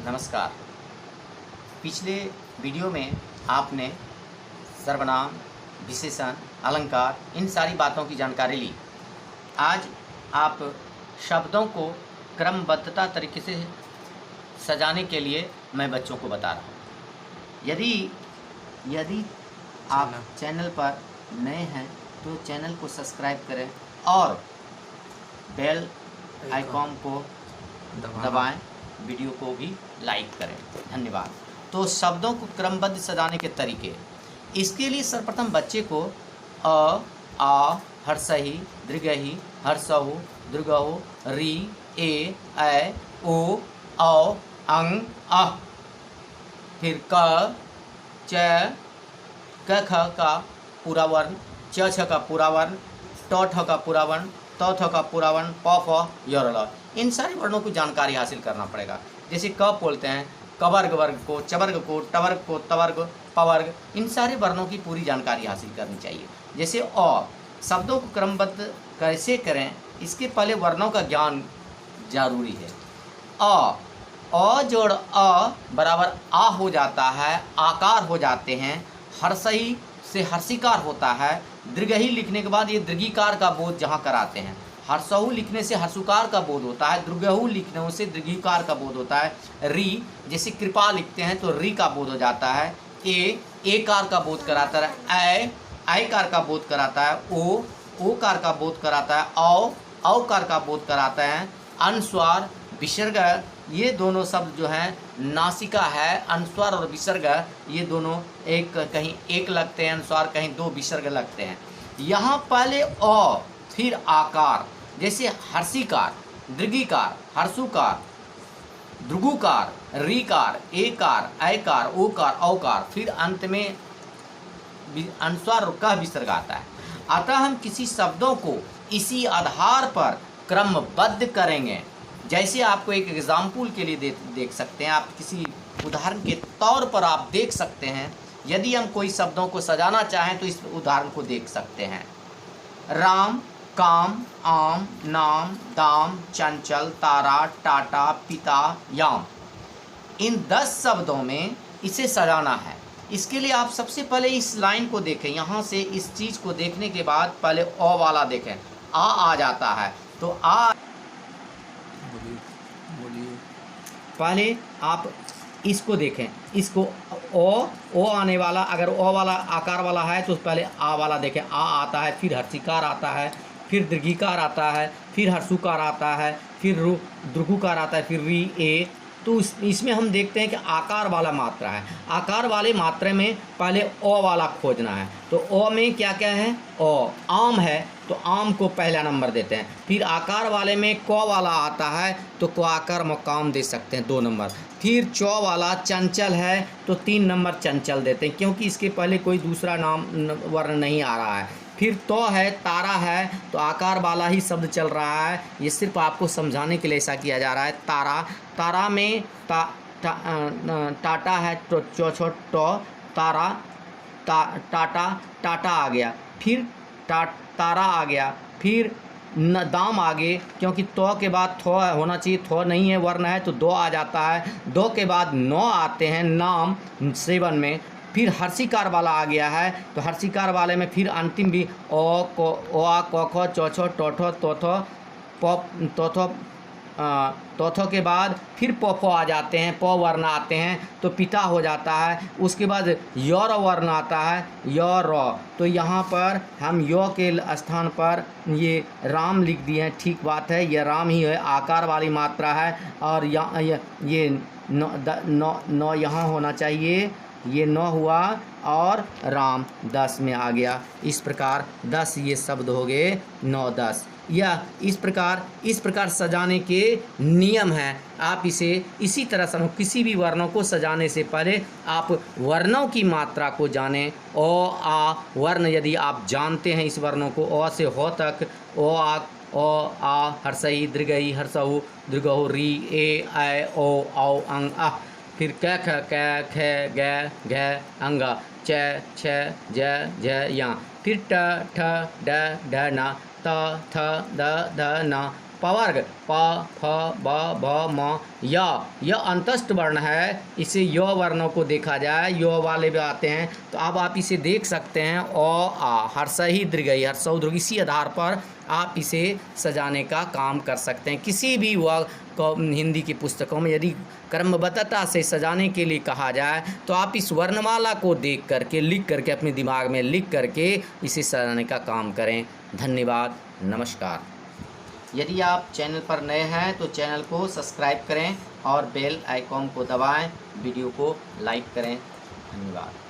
नमस्कार। पिछले वीडियो में आपने सर्वनाम, विशेषण, अलंकार इन सारी बातों की जानकारी ली। आज आप शब्दों को क्रमबद्धता तरीके से सजाने के लिए मैं बच्चों को बता रहा हूँ। यदि आप चैनल पर नए हैं तो चैनल को सब्सक्राइब करें और बेल आइकॉन को दबाएं, वीडियो को भी लाइक करें। धन्यवाद। तो शब्दों को क्रमबद्ध सजाने के तरीके, इसके लिए सर्वप्रथम बच्चे को अ, आ, हर्षहि, दीर्घहि, हर्षहु, दीर्घहु, री, ए, ऐ, ओ, औ, अंग, अ, फिर क, च, क, ख का पूरा वर्ण, च, छ का पूरा वर्ण, ट, ठ का पूरा वर्ण, त, थ का पूरा वर्ण, प, फ, य, र, ल, इन सारे वर्णों की जानकारी हासिल करना पड़ेगा। जैसे क बोलते हैं, कवर्ग वर्ग को, चवर्ग को, टवर्ग को, तवर्ग, पवर्ग, इन सारे वर्णों की पूरी जानकारी हासिल करनी चाहिए। जैसे अ, शब्दों को क्रमबद्ध कैसे करें, इसके पहले वर्णों का ज्ञान जरूरी है। अ जोड़ अ बराबर आ हो जाता है, आकार हो जाते हैं। हर्षही से हर्षिकार होता है। दीर्घही लिखने के बाद ये दीर्घिकार का बोध जहाँ कराते हैं। हर्षहु लिखने से हर्षुकार का बोध होता है। दीर्घहु लिखने से दीर्घिकार का बोध होता है। री जैसे कृपा लिखते हैं तो री का बोध हो जाता है। ए कार का बोध कराता है। ऐ कार का बोध कराता है। ओ कार का बोध कराता है। औ कार का बोध कराता है। अनुस्वार, विसर्ग, ये दोनों शब्द जो हैं, नासिका है, अनुस्वार और विसर्ग ये दोनों कहीं एक लगते हैं अनुस्वार, कहीं दो विसर्ग लगते हैं। यहाँ पहले अ फिर आकार, जैसे हर्षिकार, दीर्घिकार, हर्षुकार, दृगुकार, रीकार, एकार, ऐकार, ओकार, औकार, फिर अंत में अनुस्वार और क विसर्ग आता है। अतः हम किसी शब्दों को इसी आधार पर क्रमबद्ध करेंगे। जैसे आपको एक एग्जाम्पल के लिए देख सकते हैं, आप किसी उदाहरण के तौर पर आप देख सकते हैं। यदि हम कोई शब्दों को सजाना चाहें तो इस उदाहरण को देख सकते हैं। राम, काम, आम, नाम, दाम, चंचल, तारा, टाटा, पिता, याम, इन 10 शब्दों में इसे सजाना है। इसके लिए आप सबसे पहले इस लाइन को देखें। यहाँ से इस चीज़ को देखने के बाद पहले अ वाला देखें। आ जाता है तो आ, पहले आप इसको देखें। इसको ओ आने वाला, अगर ओ वाला आकार वाला है तो पहले आ वाला देखें। आ आता है, फिर हर्षिकार आता है, फिर दीर्घिकार आता है, फिर हर्षुकार आता है, फिर दृघुकार आता है, फिर री, ए। तो इसमें हम देखते हैं कि आकार वाला मात्रा है। आकार वाले मात्रा में पहले ओ वाला खोजना है। तो ओ में क्या क्या है? ओ, आम है तो आम को पहला नंबर देते हैं। फिर आकार वाले में क वाला आता है तो क आकार मकाम दे सकते हैं 2 नंबर। फिर चौ वाला चंचल है तो 3 नंबर चंचल देते हैं, क्योंकि इसके पहले कोई दूसरा नाम वर्ण नहीं आ रहा है। फिर तो है, तारा है तो आकार वाला ही शब्द चल रहा है। ये सिर्फ आपको समझाने के लिए ऐसा किया जा रहा है। तारा में टाटा है तो टो, तारा, टाटा आ गया। फिर तारा आ गया। फिर दाम आगे, क्योंकि तो के बाद थो होना चाहिए, थो नहीं है, वर्ण है तो दो आ जाता है। दो के बाद 9 आते हैं, नाम 7 में। फिर हर्षिकार वाला आ गया है तो हर्षिकार वाले में फिर अंतिम भी ओ आ, क ख, चौ छो, टोठो, तोथो, तोथो के बाद फिर पोफो आ जाते हैं, प वर्ण आते हैं तो पिता हो जाता है। उसके बाद योर वर्ण आता है, योर। तो यहाँ पर हम यो के स्थान पर ये राम लिख दिए हैं। ठीक बात है, यह राम ही है, आकार वाली मात्रा है। और ये नौ यहाँ होना चाहिए, ये 9 हुआ और राम 10 में आ गया। इस प्रकार 10 ये शब्द हो गए, 9 10। यह इस प्रकार सजाने के नियम हैं। आप इसे इसी तरह समझो। किसी भी वर्णों को सजाने से पहले आप वर्णों की मात्रा को जानें। ओ आ वर्ण यदि आप जानते हैं, इस वर्णों को अ से हो तक, आ, हर्षई, दीर्घई, हर्षऊ, दीर्घऊ, री, ए, ऐ, ओ, औ, अंग, अ। फिर क, ख, क, ख, ग, घ, अंग, च, छ, ज, झ, या। फिर ट, ठ, ड, ढ, न, त, थ, द, ध, न, पवर्ग प फ ब भ म य, यह अंतस्थ वर्ण है। इसे य वर्णों को देखा जाए, य वाले भी आते हैं, तो अब आप इसे देख सकते हैं। अ आ हर्षई दीर्घई हर्षौ दीर्घ, इसी आधार पर आप इसे सजाने का काम कर सकते हैं। किसी भी हिंदी की पुस्तकों में यदि क्रमबद्धता से सजाने के लिए कहा जाए तो आप इस वर्णमाला को देख करके, लिख करके, अपने दिमाग में लिख करके इसे सजाने का काम करें। धन्यवाद, नमस्कार। यदि आप चैनल पर नए हैं तो चैनल को सब्सक्राइब करें और बेल आइकॉन को दबाएं, वीडियो को लाइक करें। धन्यवाद।